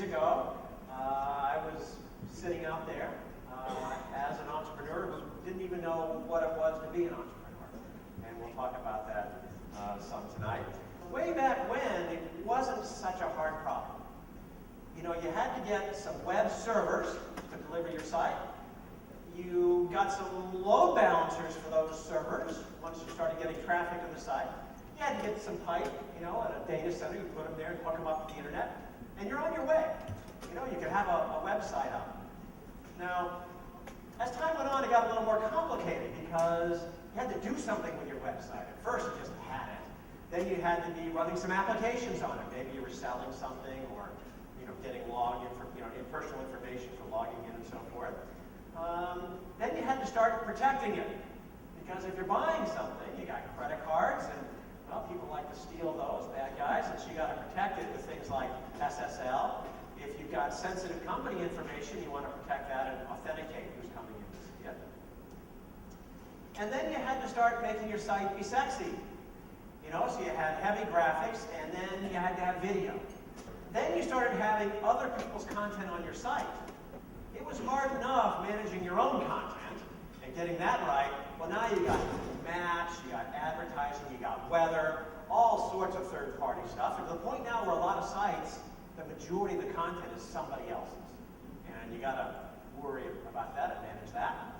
ago, I was sitting out there as an entrepreneur who didn't even know what it was to be an entrepreneur. And we'll talk about that some tonight. Way back when, it wasn't such a hard problem. You know, you had to get some web servers to deliver your site. You got some load balancers for those servers once you started getting traffic to the site. You had to get some pipe, you know, at a data center. You put them there and hook them up to the internet, and you're on your way. You know, you could have a website up. Now, as time went on, it got a little more complicated because you had to do something with your website. At first, you just had it. Then you had to be running some applications on it. Maybe you were selling something, or getting login for personal information for logging in and so forth. Then you had to start protecting it, because if you're buying something, you got credit cards, and well, people like to steal those, bad guys, and so you got to protect it with things like SSL. If you've got sensitive company information, you want to protect that and authenticate who's coming in to see it. And then you had to start making your site be sexy. So you had heavy graphics, and then you had to have video. Then you started having other people's content on your site. It was hard enough managing your own content and getting that right. Well, now you got maps, you got advertising, you got weather, all sorts of third-party stuff. And to the point now where a lot of sites, the majority of the content is somebody else's. And you got to worry about that and manage that.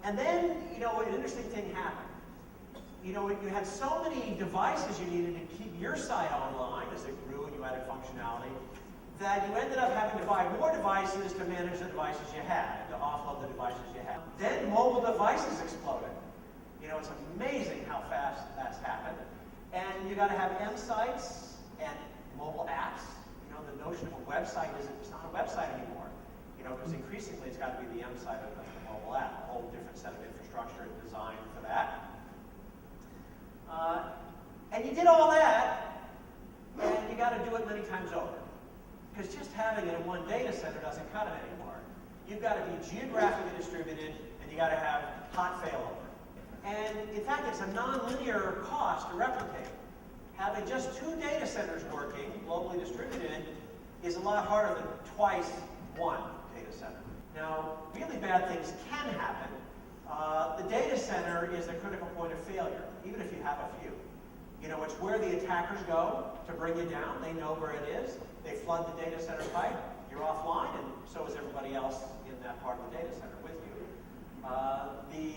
And then, an interesting thing happened. You had so many devices you needed to keep your site online as it grew and you added functionality, that you ended up having to buy more devices to manage the devices you had, to offload the devices you had. Then mobile devices exploded. It's amazing how fast that's happened. And you got to have M sites and mobile apps. The notion of a website it's not a website anymore. Because increasingly it's got to be the M side of the mobile app, a whole different set of infrastructure and design for that. And you did all that, and you got to do it many times over. Because just having it in one data center doesn't cut it anymore. You've got to be geographically distributed, and you got to have hot failover. And in fact, it's a nonlinear cost to replicate. Having just 2 data centers working, globally distributed, is a lot harder than twice one data center. Now, really bad things can happen. The data center is the critical point of failure, even if you have a few. It's where the attackers go to bring you down. They know where it is. They flood the data center pipe. You're offline, and so is everybody else in that part of the data center with you. The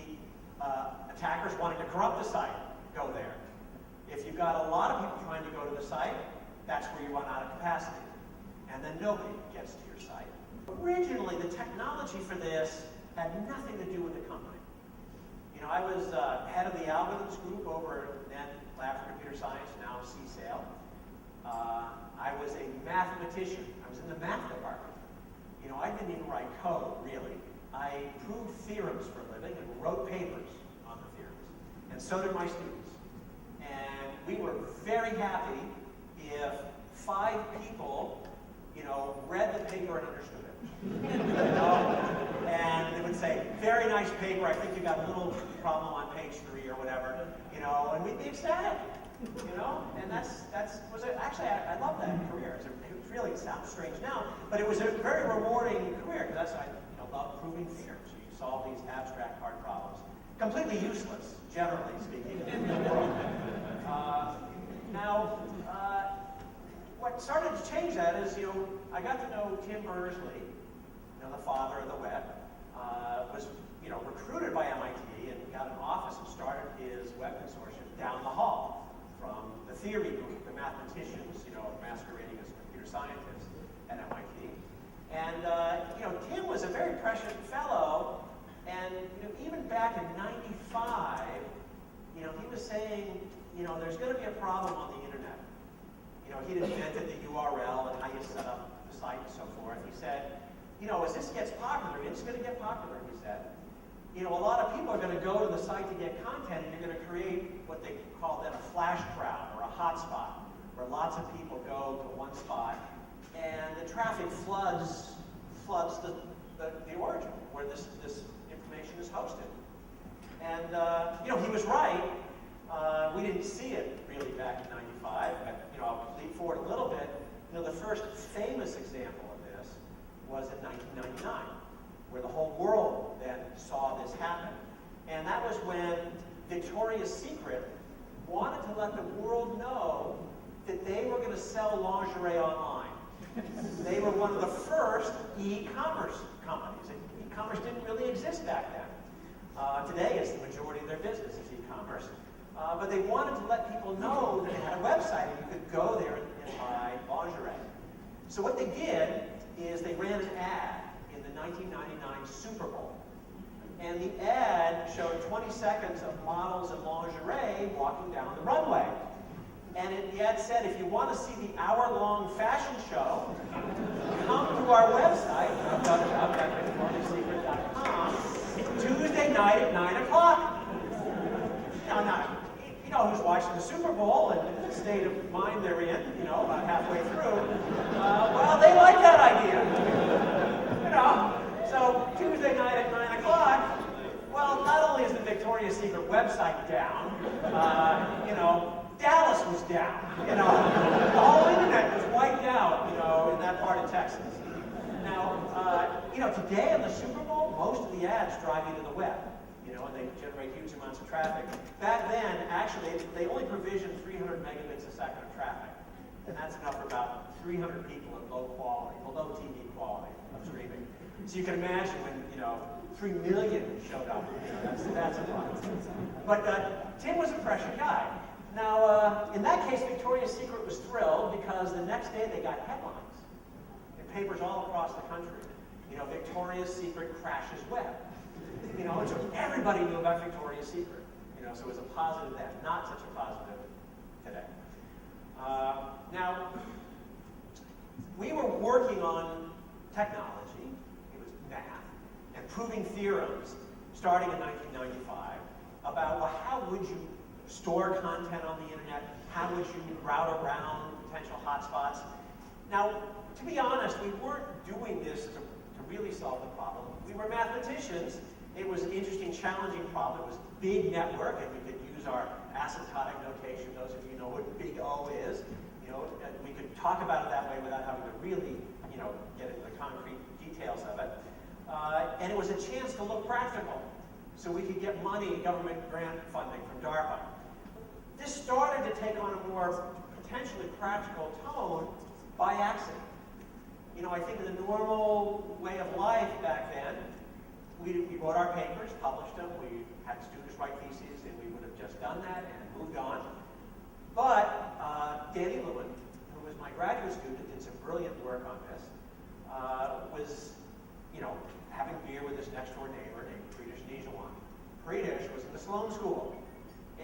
attackers wanting to corrupt the site go there. If you've got a lot of people trying to go to the site, that's where you run out of capacity. And then nobody gets to your site. Originally, the technology for this had nothing to do with the company. I was head of the algorithms group over at Lab for Computer Science, now CSAIL. I was a mathematician. I was in the math department. I didn't even write code, really. I proved theorems for a living and wrote papers on the theorems. And so did my students. And we were very happy if 5 people, read the paper and understood it. And they would say, very nice paper, I think you got a little problem on page 3 or whatever, and we'd be ecstatic, and actually, I love that career. It sounds strange now, but it was a very rewarding career, because I love proving theorems. You solve these abstract hard problems. Completely useless, generally speaking, in the world. What started to change that is, I got to know Tim Berners-Lee, the father of the web, was recruited by MIT and got an office and started his web consortium down the hall from the theory group, the mathematicians, masquerading as computer scientists at MIT. And Tim was a very prescient fellow, and even back in '95, he was saying, there's going to be a problem on the internet. He'd invented the URL and how you set up the site and so forth. He said, as this gets popular, it's going to get popular, he said. A lot of people are going to go to the site to get content, and you're going to create what they call then a flash crowd or a hotspot, where lots of people go to one spot, and the traffic floods the origin where this information is hosted. And he was right. We didn't see it really back in '95. But I'll leap forward a little bit. The first famous example of this was in 1999, where the whole world then saw this happen. And that was when Victoria's Secret wanted to let the world know that they were going to sell lingerie online. They were one of the first e-commerce companies. E-commerce didn't really exist back then. Today, it's the majority of their business is e-commerce. But they wanted to let people know that they had a website and you could go there and buy lingerie. So what they did is they ran an ad in the 1999 Super Bowl. And the ad showed 20 seconds of models in lingerie walking down the runway. And the ad said, if you want to see the hour-long fashion show, come to our website, www.victoriassecret.com, Tuesday night at 9 o'clock. Now, you know who's watching the Super Bowl and the state of mind they're in, about halfway through. Well, they like that idea. So Tuesday night at 9 o'clock, well, not only is the Victoria's Secret website down, Dallas was down. The whole internet was wiped out, in that part of Texas. Now, today in the Super Bowl, most of the ads drive you to the web, and they generate huge amounts of traffic. Back then, actually, they only provisioned 300 megabits a second of traffic, and that's enough for about 300 people in low quality, below TV quality of streaming. So you can imagine when, 3 million showed up, that's a lot. But Tim was a prescient guy. Now, in that case, Victoria's Secret was thrilled because the next day they got headlines in papers all across the country. Victoria's Secret crashes web. And so everybody knew about Victoria's Secret. So it was a positive then, not such a positive today. Now, we were working on technology, it was math, and proving theorems starting in 1995 about, well, how would you store content on the internet? How would you route around potential hotspots? Now, to be honest, we weren't doing this to really solve the problem. We were mathematicians. It was an interesting, challenging problem. It was a big network, and we could use our asymptotic notation. Those of you know what big O is. And we could talk about it that way without having to really, get into the concrete details of it. And it was a chance to look practical. So we could get money, government grant funding from DARPA. This started to take on a more potentially practical tone by accident. I think in the normal way of life back then, we wrote our papers, published them, we had students write theses, and we would have just done that and moved on. But Danny Lewin, who was my graduate student, did some brilliant work on this, was, having beer with his next-door neighbor named Friedrich Nijewan. Friedrich was in the Sloan School.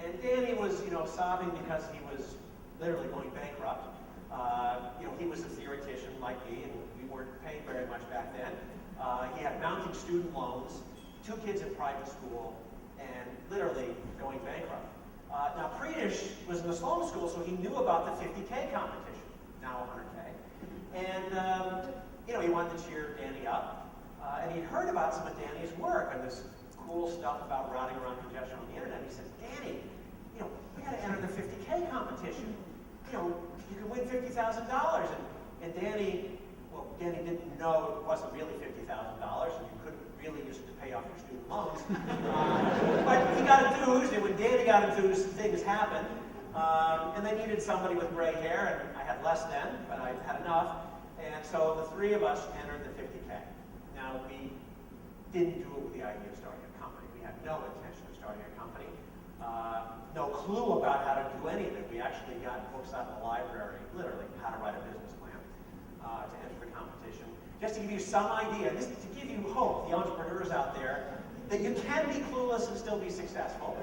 And Danny was, sobbing because he was literally going bankrupt. He was a theoretician like me, and we weren't paid very much back then. He had mounting student loans, 2 kids in private school, and literally going bankrupt. Now, Friedrich was in the Sloan School, so he knew about the 50K competition, now 100K. And, he wanted to cheer Danny up. And he'd heard about some of Danny's work and this cool stuff about routing around congestion on the internet. He said, Danny, we got to enter the 50K competition. You can win $50,000. And Danny didn't know it wasn't really $50,000, and you couldn't really use it to pay off your student loans. But he got enthused, and when Danny got enthused, things happened. And they needed somebody with gray hair, and I had less then, but I had enough. And so the 3 of us entered the 50K. Now, we didn't do it with the idea of starting a company. We had no intention of starting a company. No clue about how to do any of it. We actually got books out of the library, literally, how to write a business plan to enter the competition. Just to give you some idea, to give you hope, the entrepreneurs out there, that you can be clueless and still be successful.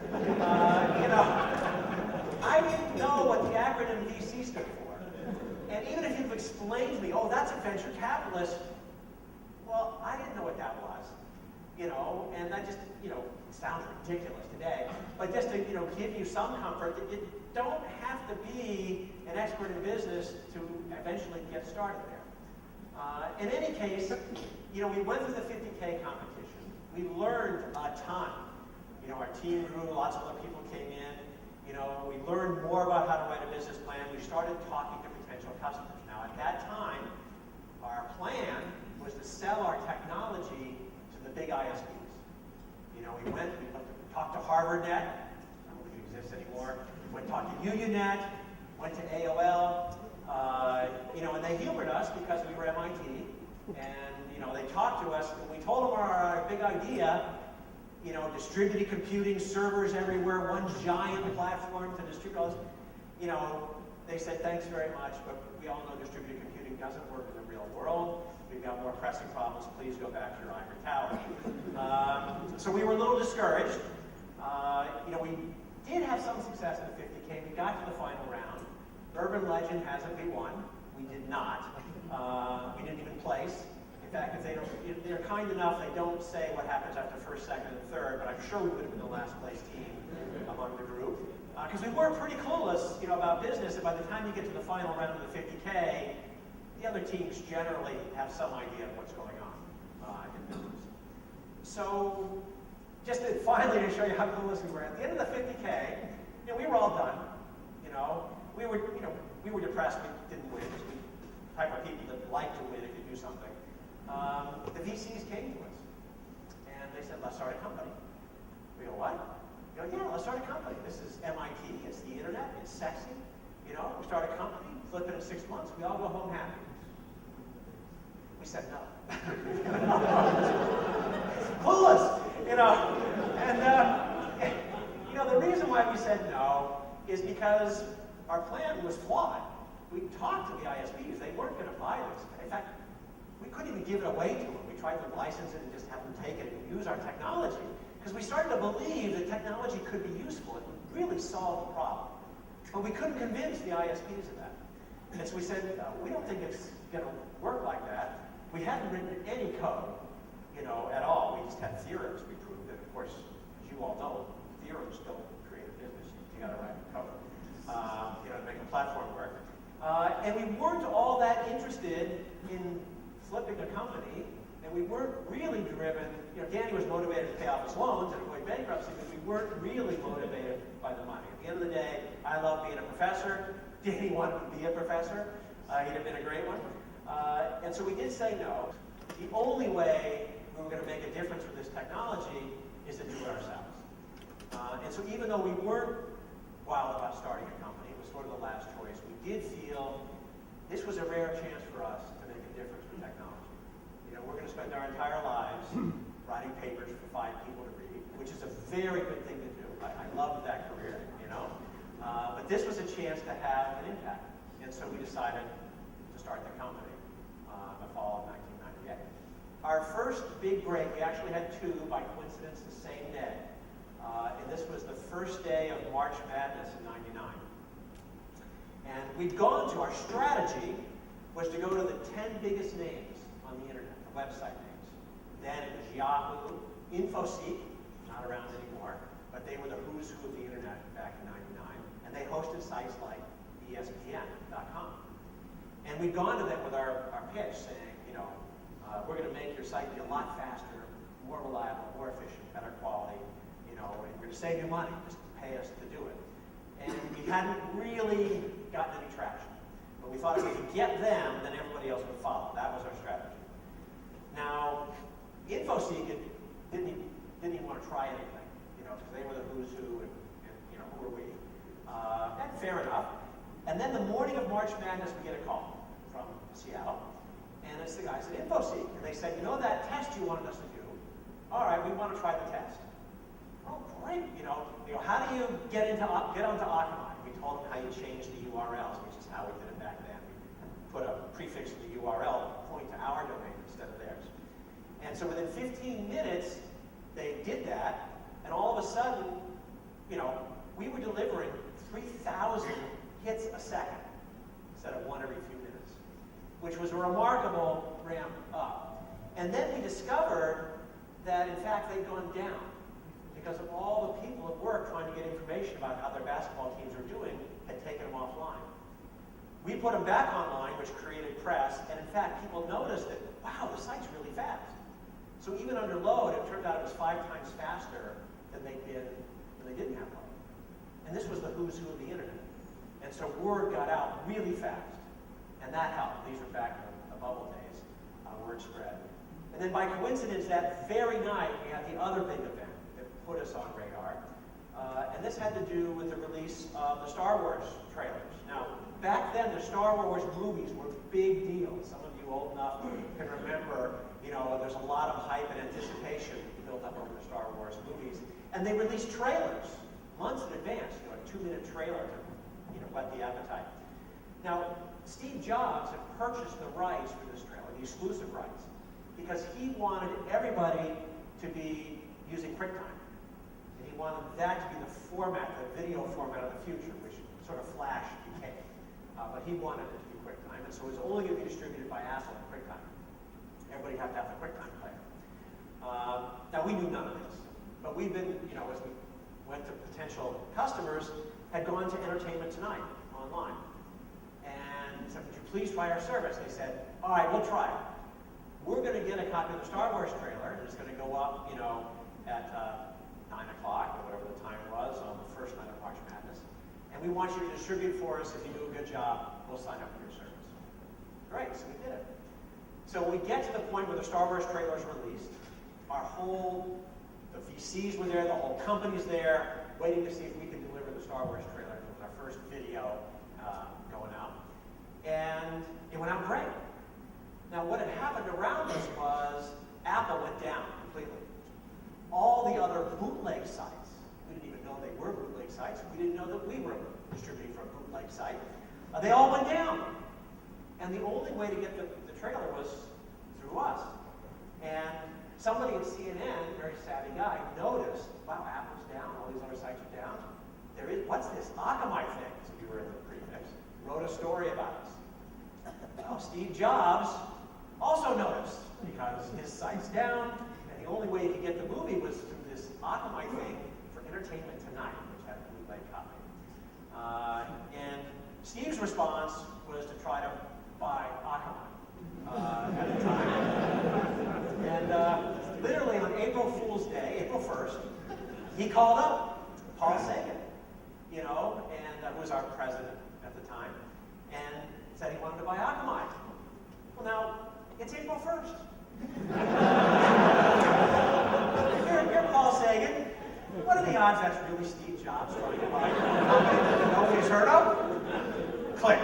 I didn't know what the acronym VC stood for. And even if you've explained to me, oh, that's a venture capitalist, well, I didn't know what that was. And that just, sounds ridiculous today. But just to, give you some comfort that you don't have to be an expert in business to eventually get started there. In any case, we went through the 50K competition. We learned a ton. Our team grew, lots of other people came in. We learned more about how to write a business plan. We started talking to potential customers. Now, at that time, our plan was to sell our technology to the big ISPs. You know, we talked to HarvardNet, I don't think it exists anymore. We went and talked to UUNet, went to AOL, you know, and they humored us because we were MIT, and you know, they talked to us, and we told them our big idea. You know, distributed computing, servers everywhere, one giant platform to distribute all this. You know, they said, thanks very much, but we all know distributed computing doesn't work in the real world. We've got more pressing problems. Please go back to your ivory tower. So we were a little discouraged. You know, we did have some success in the 50K. We got to the final round. Urban legend has it we won. We did not. We didn't even place. In fact, if they're kind enough, they don't say what happens after first, second, and third, but I'm sure we would have been the last place team among the group. Because we were pretty clueless, you know, about business, and by the time you get to the final round of the 50K, the other teams generally have some idea of what's going on in business. So, just finally to show you how clueless we were, at the end of the 50K, you know, we were all done. You know, we were depressed we didn't win. Because we the type of people that like to win if you do something. The VCs came to us, and they said, let's start a company. We go, what? We go, yeah, let's start a company. This is MIT, it's the internet, it's sexy. You know, we start a company, flip it in 6 months, we all go home happy. We said no. Clueless, you know. And, you know, the reason why we said no is because our plan was flawed. We talked to the ISPs, they weren't going to buy this. In fact, we couldn't even give it away to them. We tried to license it and just have them take it and use our technology. Because we started to believe that technology could be useful. It would really solve the problem. But we couldn't convince the ISPs of that. And so we said, we don't think it's going to work like that. We hadn't written any code, you know, at all. We just had theorems we proved. And of course, as you all know, theorems don't create a business. You got to write code, you know, to make a platform work. And we weren't all that interested in flipping a company, and we weren't really driven. You know, Danny was motivated to pay off his loans and avoid bankruptcy, but we weren't really motivated by the money. At the end of the day, I love being a professor. Danny wanted to be a professor. He'd have been a great one. And so we did say no. The only way we were going to make a difference with this technology is to do it ourselves. And so even though we weren't wild about starting a company, it was sort of the last choice, we did feel this was a rare chance for us to make a difference with technology. You know, we're going to spend our entire lives writing papers for 5 people to read, which is a very good thing to do. I loved that career, you know. But this was a chance to have an impact. And so we decided to start the company in the fall of 1998. Our first big break, we actually had 2 by coincidence the same day. And this was the first day of March Madness in '99. And we'd gone to, our strategy was to go to the 10 biggest names on the internet, the website names. Then it was Yahoo, InfoSeek, not around anymore, but they were the who's who of the internet back in '99. And they hosted sites like ESPN.com. And we'd gone to them with our pitch saying, you know, we're going to make your site be a lot faster, more reliable, more efficient, better quality, you know, and we're going to save you money, just pay us to do it. And we hadn't really gotten any traction. But we thought if we could get them, then everybody else would follow. That was our strategy. Now, InfoSeek didn't even want to try anything, you know, because they were the who's who, and you know, who are we? And fair enough. And then the morning of March Madness, we get a call from Seattle, and it's the guys at InfoSeek, and they said, you know that test you wanted us to do? All right, we want to try the test. Oh, great! You know, how do you get onto Akamai? We told them how you change the URLs, which is how we did it back then. We put a prefix in the URL point to our domain instead of theirs. And so within 15 minutes, they did that, and all of a sudden, you know, we were delivering 3,000 hits a second instead of 1 every few minutes, which was a remarkable ramp up. And then we discovered that, in fact, they'd gone down because of all the people at work trying to get information about how their basketball teams were doing had taken them offline. We put them back online, which created press, and in fact, people noticed that, wow, the site's really fast. So even under load, it turned out it was 5 times faster than they'd been when they didn't have load. And this was the who's who of the internet. And so word got out really fast. And that helped. These are back in the bubble days. Word spread. And then by coincidence, that very night, we had the other big event that put us on radar. And this had to do with the release of the Star Wars trailers. Now, back then, the Star Wars movies were big deals. Some of you old enough can remember, there's a lot of hype and anticipation built up over the Star Wars movies. And they released trailers months in advance, a 2-minute trailer to, whet the appetite. Now, Steve Jobs had purchased the rights for this trailer, the exclusive rights, because he wanted everybody to be using QuickTime. And he wanted that to be the format, the video format of the future, which sort of Flash became. But he wanted it to be QuickTime, and so it was only going to be distributed by Apple and QuickTime. Everybody had to have the QuickTime player. Now, we knew none of this, but we've been, as we went to potential customers, had gone to Entertainment Tonight online. And said, would you please try our service? They said, all right, we'll try it. We're going to get a copy of the Star Wars trailer, and it's going to go up, at 9 o'clock, or whatever the time was, on the first night of March Madness. And we want you to distribute for us. If you do a good job, we'll sign up for your service. Great, so we did it. So we get to the point where the Star Wars trailer is released. The VCs were there, the whole company's there, waiting to see if we could deliver the Star Wars trailer. It was our first video going out. And it went out great. Now, what had happened around us was Apple went down completely. All the other bootleg sites, we didn't even know they were bootleg sites. We didn't know that we were distributing from a bootleg site. They all went down. And the only way to get the trailer was through us. And somebody at CNN, a very savvy guy, noticed, wow, Apple's down, all these other sites are down. What's this Akamai thing? So we were in the prefix. Wrote a story about us. Well, Steve Jobs also noticed, because his site's down, and the only way he could get the movie was through this Akamai thing for Entertainment Tonight, which had a bootleg copy. And Steve's response was to try to buy Akamai at the time. And literally on April Fool's Day, April 1st, he called up Paul Sagan, and who was our president at the time, and said he wanted to buy Akamai. Well, now, it's April 1st. You're Paul Sagan. What are the odds that's really Steve Jobs trying to buy a company that nobody's heard of? Click.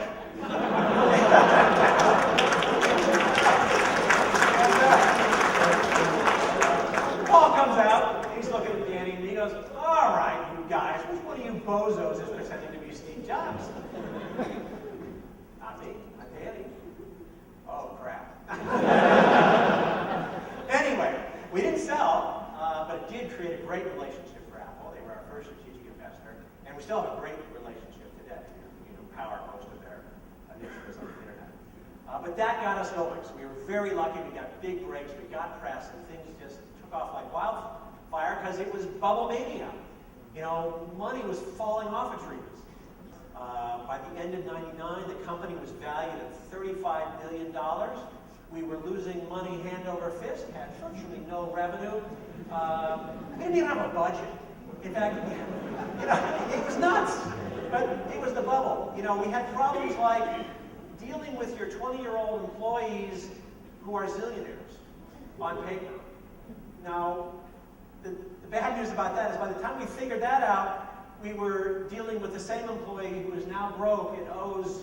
Paul comes out, and he's looking at Danny, and he goes, all right, you guys, which one of you bozos is pretending to be Steve Jobs? Not me, not Danny. Oh, crap. Anyway, we didn't sell, but it did create a great relationship for Apple. They were our first strategic investor, and we still have a great relationship today. Power most of their initiatives on the internet. But that got us going, so we were very lucky. We got big breaks, we got press, and things just took off like wildfire because it was bubble mania. Money was falling off of trees. By the end of '99, the company was valued at $35 million. We were losing money hand over fist, had virtually no revenue. We didn't even have a budget. In fact, it was nuts. But it was the bubble. We had problems like dealing with your 20-year-old employees who are zillionaires on paper. Now, the bad news about that is by the time we figured that out, we were dealing with the same employee who is now broke and owes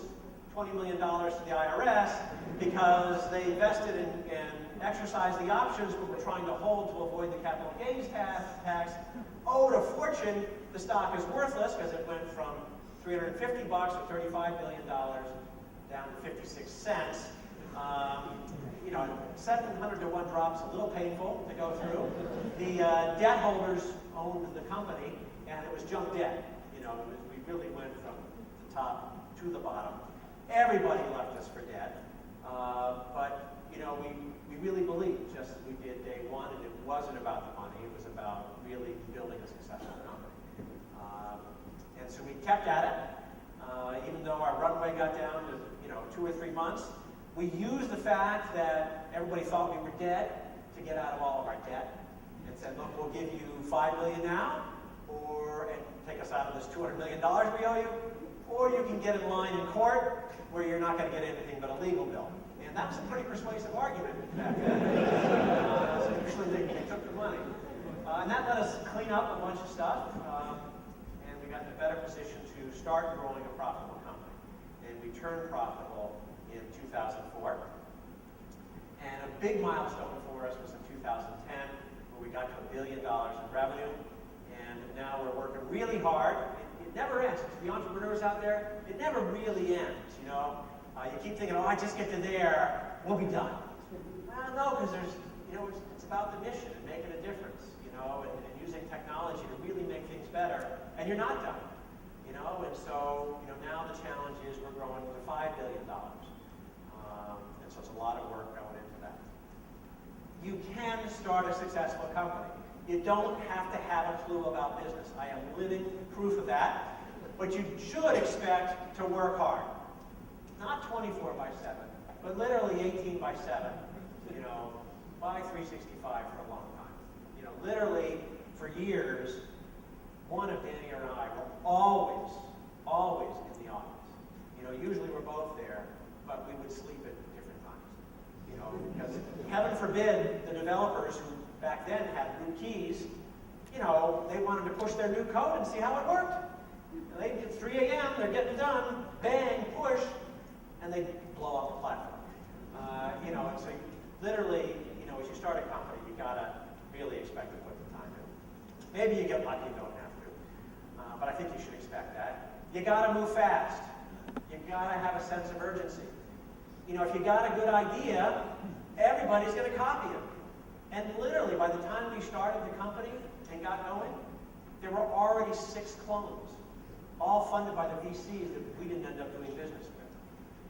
$20 million to the IRS because they invested and exercised the options but were trying to hold to avoid the capital gains tax, owed a fortune. The stock is worthless because it went from $350 to $35 million down to 56 cents. 700 to 1 drop's a little painful to go through. The debt holders owned the company, and it was junk debt. We really went from the top to the bottom. Everybody left us for debt, but we really believed, just as we did day one, and it wasn't about the money. It was about really building a successful company. And so we kept at it, even though our runway got down to 2 or 3 months. We used the fact that everybody thought we were dead to get out of all of our debt, and said, look, we'll give you $5 million now, and take us out of this $200 million we owe you, or you can get in line in court where you're not going to get anything but a legal bill. And that was a pretty persuasive argument back then. So usually they took the money. And that let us clean up a bunch of stuff, and we got in a better position to start growing a profitable company. And we turned profitable in 2004. And a big milestone for us was in 2010, where we got to $1 billion in revenue. And now we're working really hard. It never ends. To the entrepreneurs out there, it never really ends, you know. You keep thinking, oh, I just get to there, we'll be done. Well, no, because there's, you know, it's about the mission and making a difference, you know, and using technology to really make things better. And you're not done, you know. And so, you know, now the challenge is we're growing to $5 billion. And so it's a lot of work going into that. You can start a successful company. You don't have to have a clue about business. I am living proof of that. But you should expect to work hard. Not 24 by 7, but literally 18 by 7, you know, by 365 for a long time. You know, literally for years, one of Danny or I were always in the office. You know, usually we're both there, but we would sleep at different times. You know, because heaven forbid the developers who back then had new keys, you know, they wanted to push their new code and see how it worked. And they at 3 a.m., they're getting done, bang, push, and they blow up the platform. You know, and so literally, you know, as you start a company, you gotta really expect to put the time in. Maybe you get lucky, you don't have to, but I think you should expect that. You gotta move fast. You gotta have a sense of urgency. You know, if you got a good idea, everybody's gonna copy it. And literally, by the time we started the company and got going, there were already 6 clones, all funded by the VCs that we didn't end up doing business with.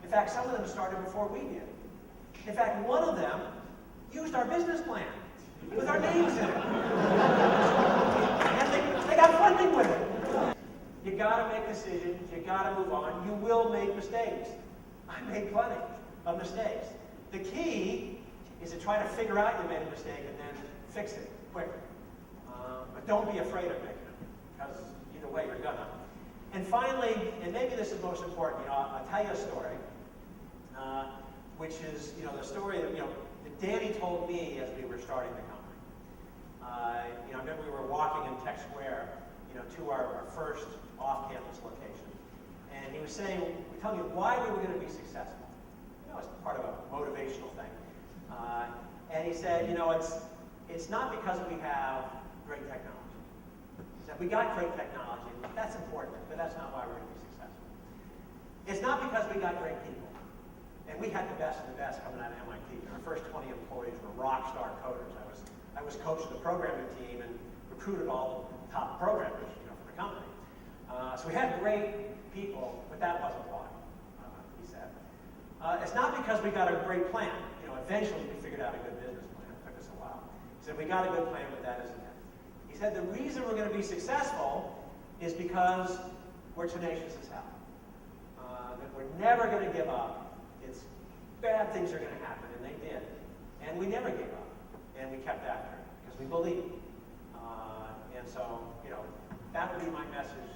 In fact, some of them started before we did. In fact, one of them used our business plan with our names in it. And they got funding with it. You gotta make decisions, you gotta move on. You will make mistakes. I made plenty of mistakes. The key is to try to figure out you made a mistake and then fix it quickly. But don't be afraid of making it, because either way you're gonna. And finally, and maybe this is most important, you know, I'll tell you a story, which is, you know, the story that, you know, that Danny told me as we were starting the company. You know, I remember we were walking in Tech Square, you know, to our first off-campus location. And he was saying, telling me why we were going to be successful. You know, it's part of a motivational thing. And he said, you know, it's not because we have great technology. He said, we got great technology, that's important, but that's not why we're going to be successful. It's not because we got great people. And we had the best of the best coming out of MIT. Our first 20 employees were rock star coders. I was coach of the programming team and recruited all the top programmers, you know, for the company. So we had great people, but that wasn't why, he said. It's not because we got a great plan. You know, eventually we figured out a good business plan. It took us a while. He said, we got a good plan, but that isn't it. He said, the reason we're going to be successful is because we're tenacious as hell. That we're never going to give up. It's bad things are going to happen, and they did. And we never gave up. And we kept after it, because we believed. And so, you know, that would be my message